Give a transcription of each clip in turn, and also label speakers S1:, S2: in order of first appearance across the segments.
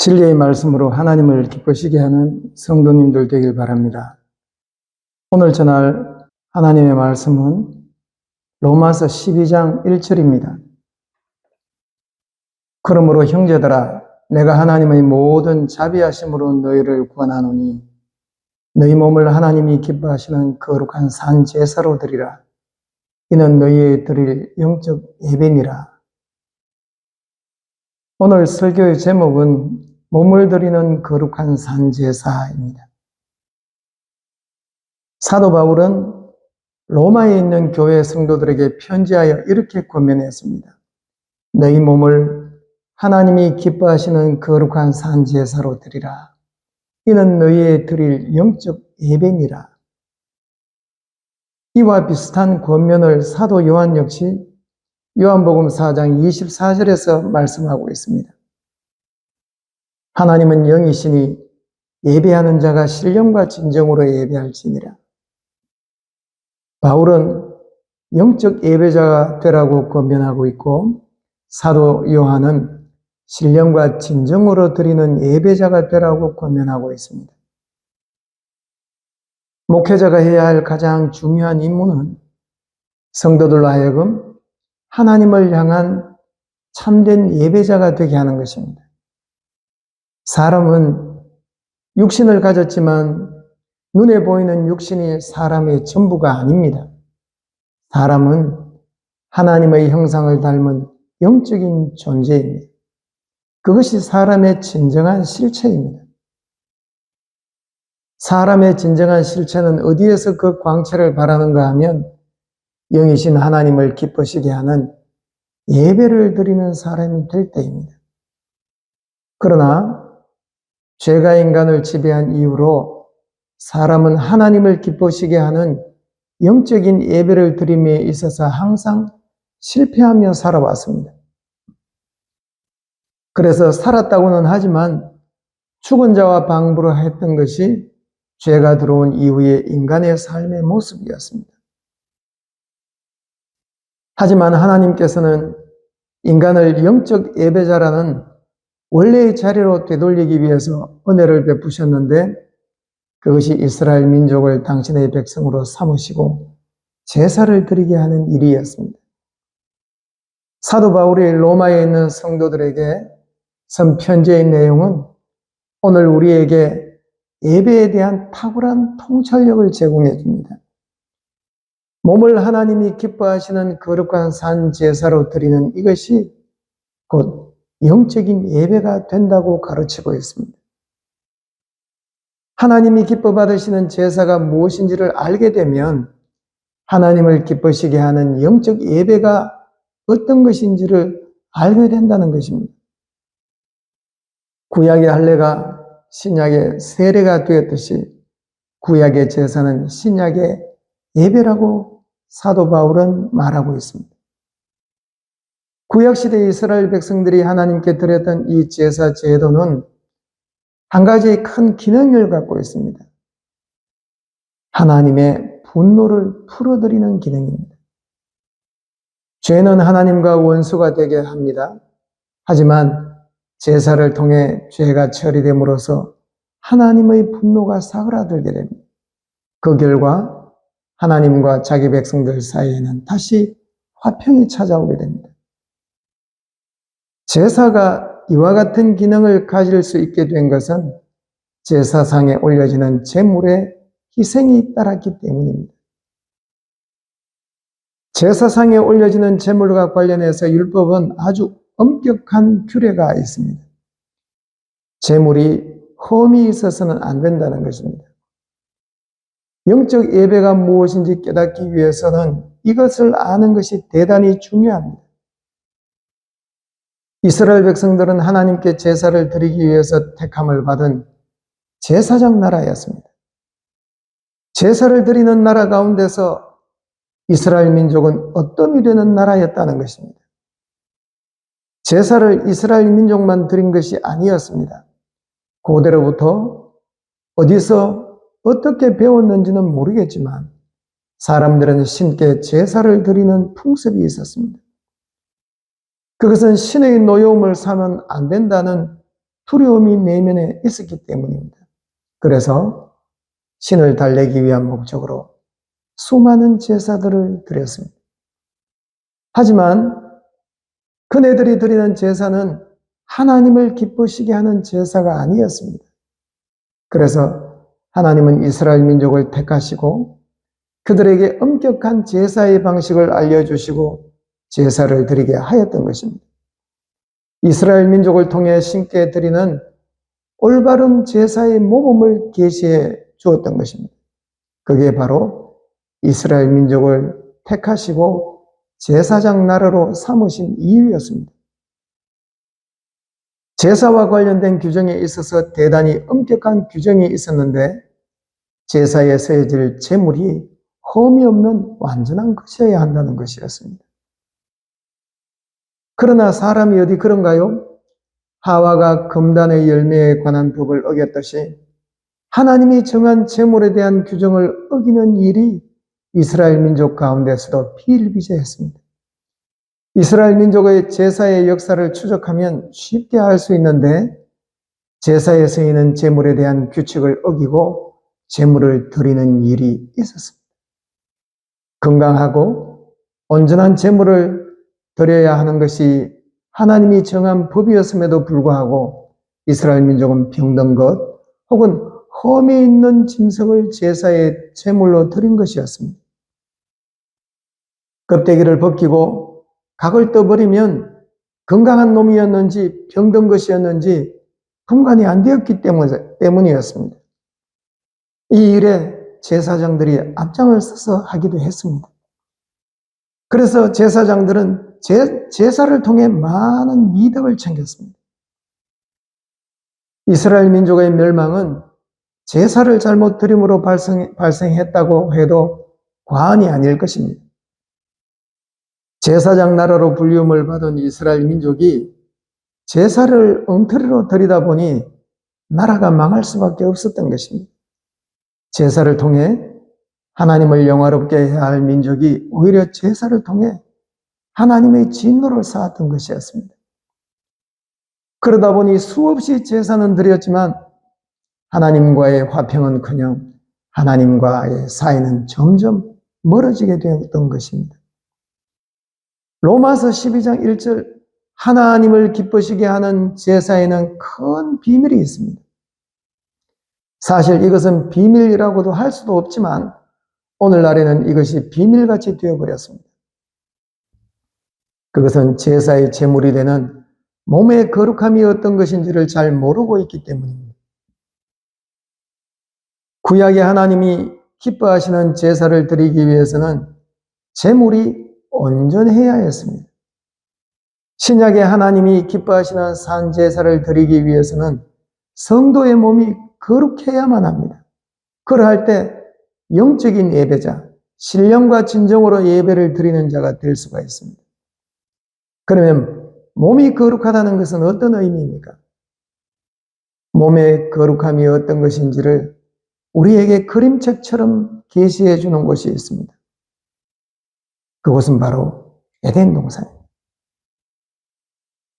S1: 진리의 말씀으로 하나님을 기쁘시게 하는 성도님들 되길 바랍니다. 오늘 전할 하나님의 말씀은 로마서 12장 1절입니다. 그러므로 형제들아, 내가 하나님의 모든 자비하심으로 너희를 구원하노니 너희 몸을 하나님이 기뻐하시는 거룩한 산 제사로 드리라. 이는 너희의 드릴 영적 예배니라. 오늘 설교의 제목은 몸을 드리는 거룩한 산 제사입니다. 사도 바울은 로마에 있는 교회 성도들에게 편지하여 이렇게 권면했습니다. 너희 몸을 하나님이 기뻐하시는 거룩한 산 제사로 드리라. 이는 너희의 드릴 영적 예배니라. 이와 비슷한 권면을 사도 요한 역시 요한복음 4장 24절에서 말씀하고 있습니다. 하나님은 영이시니 예배하는 자가 신령과 진정으로 예배할지니라. 바울은 영적 예배자가 되라고 권면하고 있고, 사도 요한은 신령과 진정으로 드리는 예배자가 되라고 권면하고 있습니다. 목회자가 해야 할 가장 중요한 임무는 성도들로 하여금 하나님을 향한 참된 예배자가 되게 하는 것입니다. 사람은 육신을 가졌지만 눈에 보이는 육신이 사람의 전부가 아닙니다. 사람은 하나님의 형상을 닮은 영적인 존재입니다. 그것이 사람의 진정한 실체입니다. 사람의 진정한 실체는 어디에서 그 광채를 발하는가 하면 영이신 하나님을 기쁘시게 하는 예배를 드리는 사람이 될 때입니다. 그러나 죄가 인간을 지배한 이후로 사람은 하나님을 기쁘시게 하는 영적인 예배를 드림에 있어서 항상 실패하며 살아왔습니다. 그래서 살았다고는 하지만 죽은 자와 방부를 했던 것이 죄가 들어온 이후의 인간의 삶의 모습이었습니다. 하지만 하나님께서는 인간을 영적 예배자라는 원래의 자리로 되돌리기 위해서 은혜를 베푸셨는데, 그것이 이스라엘 민족을 당신의 백성으로 삼으시고 제사를 드리게 하는 일이었습니다. 사도 바울이 로마에 있는 성도들에게 쓴 편지의 내용은 오늘 우리에게 예배에 대한 탁월한 통찰력을 제공해 줍니다. 몸을 하나님이 기뻐하시는 거룩한 산 제사로 드리는 이것이 곧 영적인 예배가 된다고 가르치고 있습니다. 하나님이 기뻐 받으시는 제사가 무엇인지를 알게 되면 하나님을 기쁘시게 하는 영적 예배가 어떤 것인지를 알게 된다는 것입니다. 구약의 할례가 신약의 세례가 되었듯이 구약의 제사는 신약의 예배라고 사도 바울은 말하고 있습니다. 구약시대 이스라엘 백성들이 하나님께 드렸던 이 제사 제도는 한 가지 큰 기능을 갖고 있습니다. 하나님의 분노를 풀어드리는 기능입니다. 죄는 하나님과 원수가 되게 합니다. 하지만 제사를 통해 죄가 처리됨으로써 하나님의 분노가 사그라들게 됩니다. 그 결과 하나님과 자기 백성들 사이에는 다시 화평이 찾아오게 됩니다. 제사가 이와 같은 기능을 가질 수 있게 된 것은 제사상에 올려지는 제물의 희생이 따랐기 때문입니다. 제사상에 올려지는 제물과 관련해서 율법은 아주 엄격한 규례가 있습니다. 제물이 흠이 있어서는 안 된다는 것입니다. 영적 예배가 무엇인지 깨닫기 위해서는 이것을 아는 것이 대단히 중요합니다. 이스라엘 백성들은 하나님께 제사를 드리기 위해서 택함을 받은 제사장 나라였습니다. 제사를 드리는 나라 가운데서 이스라엘 민족은 어떤 되는 나라였다는 것입니다. 제사를 이스라엘 민족만 드린 것이 아니었습니다. 고대로부터 어디서 어떻게 배웠는지는 모르겠지만 사람들은 신께 제사를 드리는 풍습이 있었습니다. 그것은 신의 노여움을 사면 안 된다는 두려움이 내면에 있었기 때문입니다. 그래서 신을 달래기 위한 목적으로 수많은 제사들을 드렸습니다. 하지만 그네들이 드리는 제사는 하나님을 기쁘시게 하는 제사가 아니었습니다. 그래서 하나님은 이스라엘 민족을 택하시고 그들에게 엄격한 제사의 방식을 알려주시고 제사를 드리게 하였던 것입니다. 이스라엘 민족을 통해 신께 드리는 올바른 제사의 모범을 계시해 주었던 것입니다. 그게 바로 이스라엘 민족을 택하시고 제사장 나라로 삼으신 이유였습니다. 제사와 관련된 규정에 있어서 대단히 엄격한 규정이 있었는데 제사에 서해질 제물이 흠이 없는 완전한 것이어야 한다는 것이었습니다. 그러나 사람이 어디 그런가요? 하와가 금단의 열매에 관한 법을 어겼듯이 하나님이 정한 제물에 대한 규정을 어기는 일이 이스라엘 민족 가운데서도 비일비재했습니다. 이스라엘 민족의 제사의 역사를 추적하면 쉽게 알 수 있는데 제사에 쓰이는 제물에 대한 규칙을 어기고 제물을 드리는 일이 있었습니다. 건강하고 온전한 제물을 드려야 하는 것이 하나님이 정한 법이었음에도 불구하고 이스라엘 민족은 병든 것 혹은 험이 있는 짐승을 제사의 제물로 드린 것이었습니다. 껍데기를 벗기고 각을 떠버리면 건강한 놈이었는지 병든 것이었는지 분간이 안 되었기 때문이었습니다. 이 일에 제사장들이 앞장을 서서 하기도 했습니다. 그래서 제사장들은 제사를 통해 많은 이득을 챙겼습니다. 이스라엘 민족의 멸망은 제사를 잘못 드림으로 발생했다고 해도 과언이 아닐 것입니다. 제사장 나라로 불리움을 받은 이스라엘 민족이 제사를 엉터리로 드리다 보니 나라가 망할 수밖에 없었던 것입니다. 제사를 통해 하나님을 영화롭게 해야 할 민족이 오히려 제사를 통해 하나님의 진노를 쌓았던 것이었습니다. 그러다 보니 수없이 제사는 드렸지만 하나님과의 화평은커녕 하나님과의 사이는 점점 멀어지게 되었던 것입니다. 로마서 12장 1절 하나님을 기쁘시게 하는 제사에는 큰 비밀이 있습니다. 사실 이것은 비밀이라고도 할 수도 없지만 오늘날에는 이것이 비밀같이 되어버렸습니다. 그것은 제사의 제물이 되는 몸의 거룩함이 어떤 것인지를 잘 모르고 있기 때문입니다. 구약의 하나님이 기뻐하시는 제사를 드리기 위해서는 제물이 온전해야 했습니다. 신약의 하나님이 기뻐하시는 산 제사를 드리기 위해서는 성도의 몸이 거룩해야만 합니다. 그러할 때 영적인 예배자, 신령과 진정으로 예배를 드리는 자가 될 수가 있습니다. 그러면 몸이 거룩하다는 것은 어떤 의미입니까? 몸의 거룩함이 어떤 것인지를 우리에게 그림책처럼 계시해 주는 곳이 있습니다. 그곳은 바로 에덴 동산입니다.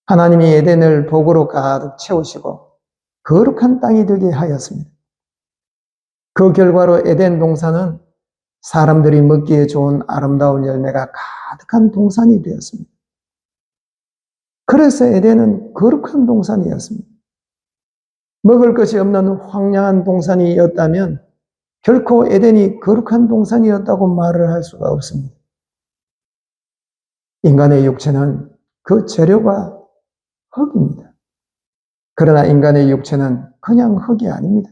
S1: 하나님이 에덴을 복으로 가득 채우시고 거룩한 땅이 되게 하였습니다. 그 결과로 에덴 동산은 사람들이 먹기에 좋은 아름다운 열매가 가득한 동산이 되었습니다. 그래서 에덴은 거룩한 동산이었습니다. 먹을 것이 없는 황량한 동산이었다면 결코 에덴이 거룩한 동산이었다고 말을 할 수가 없습니다. 인간의 육체는 그 재료가 흙입니다. 그러나 인간의 육체는 그냥 흙이 아닙니다.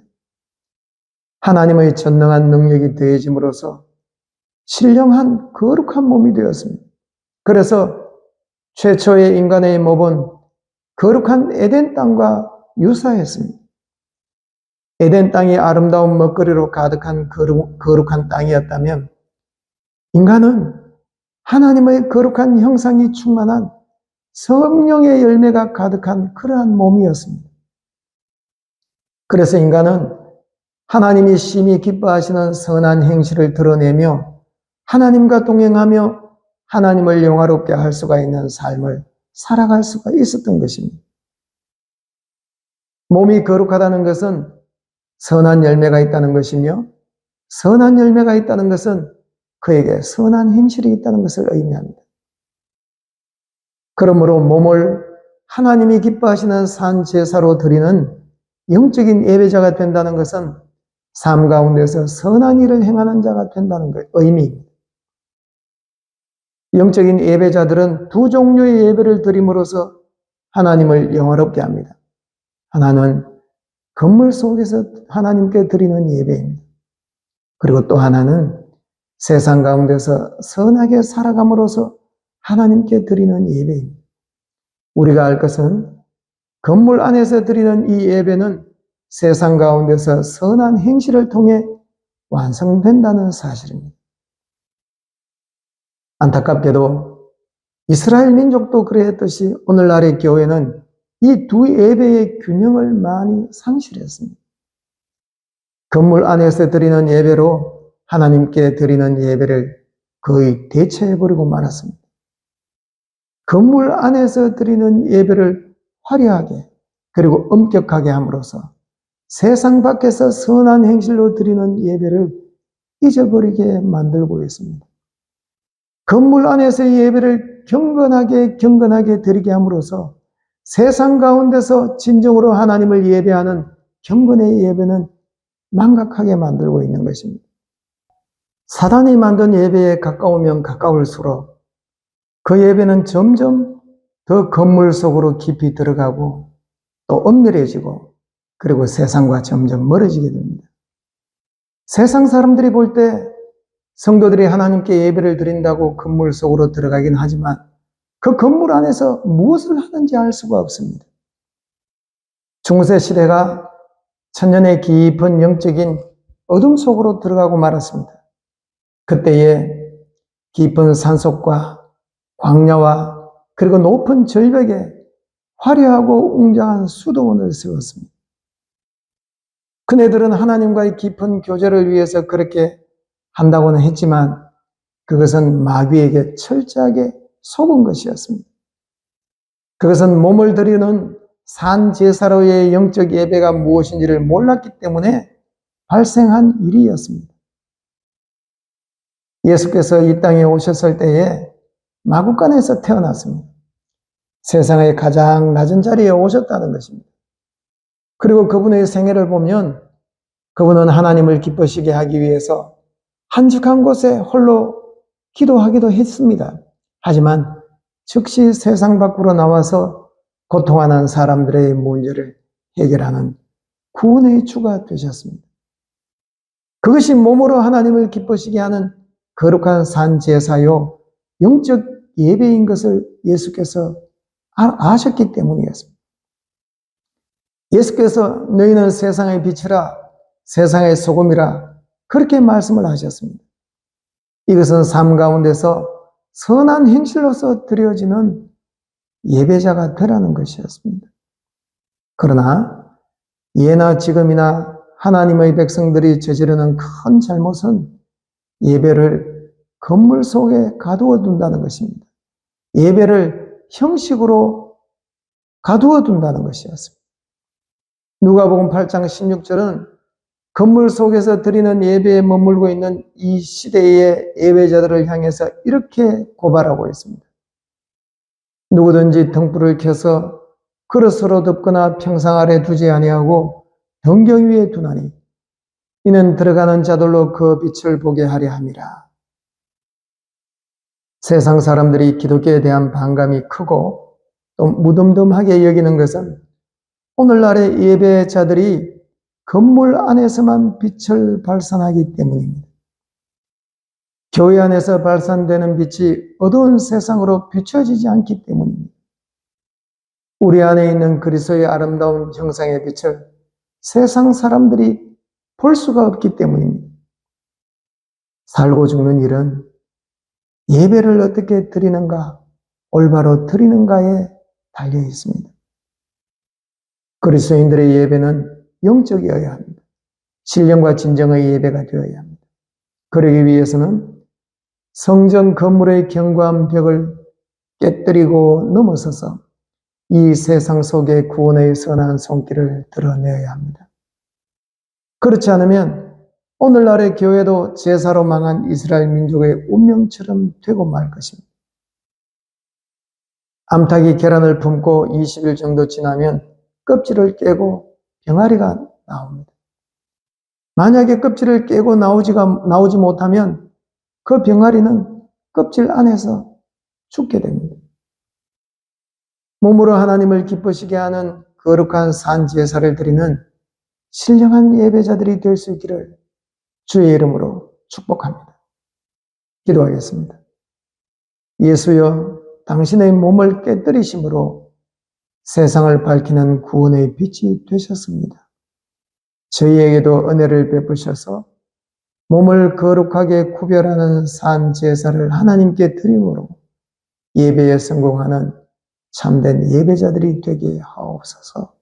S1: 하나님의 전능한 능력이 더해짐으로써 신령한 거룩한 몸이 되었습니다. 그래서 최초의 인간의 몸은 거룩한 에덴 땅과 유사했습니다. 에덴 땅이 아름다운 먹거리로 가득한 거룩한 땅이었다면 인간은 하나님의 거룩한 형상이 충만한 성령의 열매가 가득한 그러한 몸이었습니다. 그래서 인간은 하나님이 심히 기뻐하시는 선한 행실을 드러내며 하나님과 동행하며 하나님을 영화롭게 할 수가 있는 삶을 살아갈 수가 있었던 것입니다. 몸이 거룩하다는 것은 선한 열매가 있다는 것이며, 선한 열매가 있다는 것은 그에게 선한 행실이 있다는 것을 의미합니다. 그러므로 몸을 하나님이 기뻐하시는 산 제사로 드리는 영적인 예배자가 된다는 것은 삶 가운데서 선한 일을 행하는 자가 된다는 의미입니다. 영적인 예배자들은 두 종류의 예배를 드림으로써 하나님을 영화롭게 합니다. 하나는 건물 속에서 하나님께 드리는 예배입니다. 그리고 또 하나는 세상 가운데서 선하게 살아감으로써 하나님께 드리는 예배입니다. 우리가 알 것은 건물 안에서 드리는 이 예배는 세상 가운데서 선한 행실을 통해 완성된다는 사실입니다. 안타깝게도 이스라엘 민족도 그랬듯이 오늘날의 교회는 이 두 예배의 균형을 많이 상실했습니다. 건물 안에서 드리는 예배로 하나님께 드리는 예배를 거의 대체해버리고 말았습니다. 건물 안에서 드리는 예배를 화려하게 그리고 엄격하게 함으로써 세상 밖에서 선한 행실로 드리는 예배를 잊어버리게 만들고 있습니다. 건물 안에서의 예배를 경건하게 드리게 함으로써 세상 가운데서 진정으로 하나님을 예배하는 경건의 예배는 망각하게 만들고 있는 것입니다. 사단이 만든 예배에 가까우면 가까울수록 그 예배는 점점 더 건물 속으로 깊이 들어가고 또 엄밀해지고 그리고 세상과 점점 멀어지게 됩니다. 세상 사람들이 볼 때 성도들이 하나님께 예배를 드린다고 건물 속으로 들어가긴 하지만 그 건물 안에서 무엇을 하는지 알 수가 없습니다. 중세 시대가 천년의 깊은 영적인 어둠 속으로 들어가고 말았습니다. 그때에 깊은 산속과 광야와 그리고 높은 절벽에 화려하고 웅장한 수도원을 세웠습니다. 그네들은 하나님과의 깊은 교제를 위해서 그렇게 한다고는 했지만 그것은 마귀에게 철저하게 속은 것이었습니다. 그것은 몸을 드리는 산 제사로의 영적 예배가 무엇인지를 몰랐기 때문에 발생한 일이었습니다. 예수께서 이 땅에 오셨을 때에 마구간에서 태어났습니다. 세상의 가장 낮은 자리에 오셨다는 것입니다. 그리고 그분의 생애를 보면 그분은 하나님을 기쁘시게 하기 위해서 한적한 곳에 홀로 기도하기도 했습니다. 하지만 즉시 세상 밖으로 나와서 고통하는 사람들의 문제를 해결하는 구원의 주가 되셨습니다. 그것이 몸으로 하나님을 기쁘시게 하는 거룩한 산 제사요 영적 예배인 것을 예수께서 아셨기 때문이었습니다. 예수께서 너희는 세상의 빛이라 세상의 소금이라 그렇게 말씀을 하셨습니다. 이것은 삶 가운데서 선한 행실로서 드려지는 예배자가 되라는 것이었습니다. 그러나 예나 지금이나 하나님의 백성들이 저지르는 큰 잘못은 예배를 건물 속에 가두어 둔다는 것입니다. 예배를 형식으로 가두어 둔다는 것이었습니다. 누가복음 8장 16절은 건물 속에서 드리는 예배에 머물고 있는 이 시대의 예배자들을 향해서 이렇게 고발하고 있습니다. 누구든지 등불을 켜서 그릇으로 덮거나 평상 아래 두지 아니하고 등경 위에 두나니 이는 들어가는 자들로 그 빛을 보게 하려 함이라. 세상 사람들이 기독교에 대한 반감이 크고 또 무덤덤하게 여기는 것은 오늘날의 예배자들이 건물 안에서만 빛을 발산하기 때문입니다. 교회 안에서 발산되는 빛이 어두운 세상으로 비춰지지 않기 때문입니다. 우리 안에 있는 그리스도의 아름다운 형상의 빛을 세상 사람들이 볼 수가 없기 때문입니다. 살고 죽는 일은 예배를 어떻게 드리는가, 올바로 드리는가에 달려 있습니다. 그리스도인들의 예배는 영적이어야 합니다. 신령과 진정의 예배가 되어야 합니다. 그러기 위해서는 성전 건물의 견고한 벽을 깨뜨리고 넘어서서 이 세상 속에 구원의 선한 손길을 드러내야 합니다. 그렇지 않으면 오늘날의 교회도 제사로 망한 이스라엘 민족의 운명처럼 되고 말 것입니다. 암탉이 계란을 품고 20일 정도 지나면 껍질을 깨고 병아리가 나옵니다. 만약에 껍질을 깨고 나오지 못하면 그 병아리는 껍질 안에서 죽게 됩니다. 몸으로 하나님을 기쁘시게 하는 거룩한 산 제사를 드리는 신령한 예배자들이 될 수 있기를 주의 이름으로 축복합니다. 기도하겠습니다. 예수여, 당신의 몸을 깨뜨리심으로 세상을 밝히는 구원의 빛이 되셨습니다. 저희에게도 은혜를 베푸셔서 몸을 거룩하게 구별하는 산 제사를 하나님께 드림으로 예배에 성공하는 참된 예배자들이 되게 하옵소서.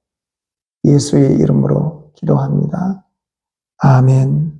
S1: 예수의 이름으로 기도합니다. 아멘.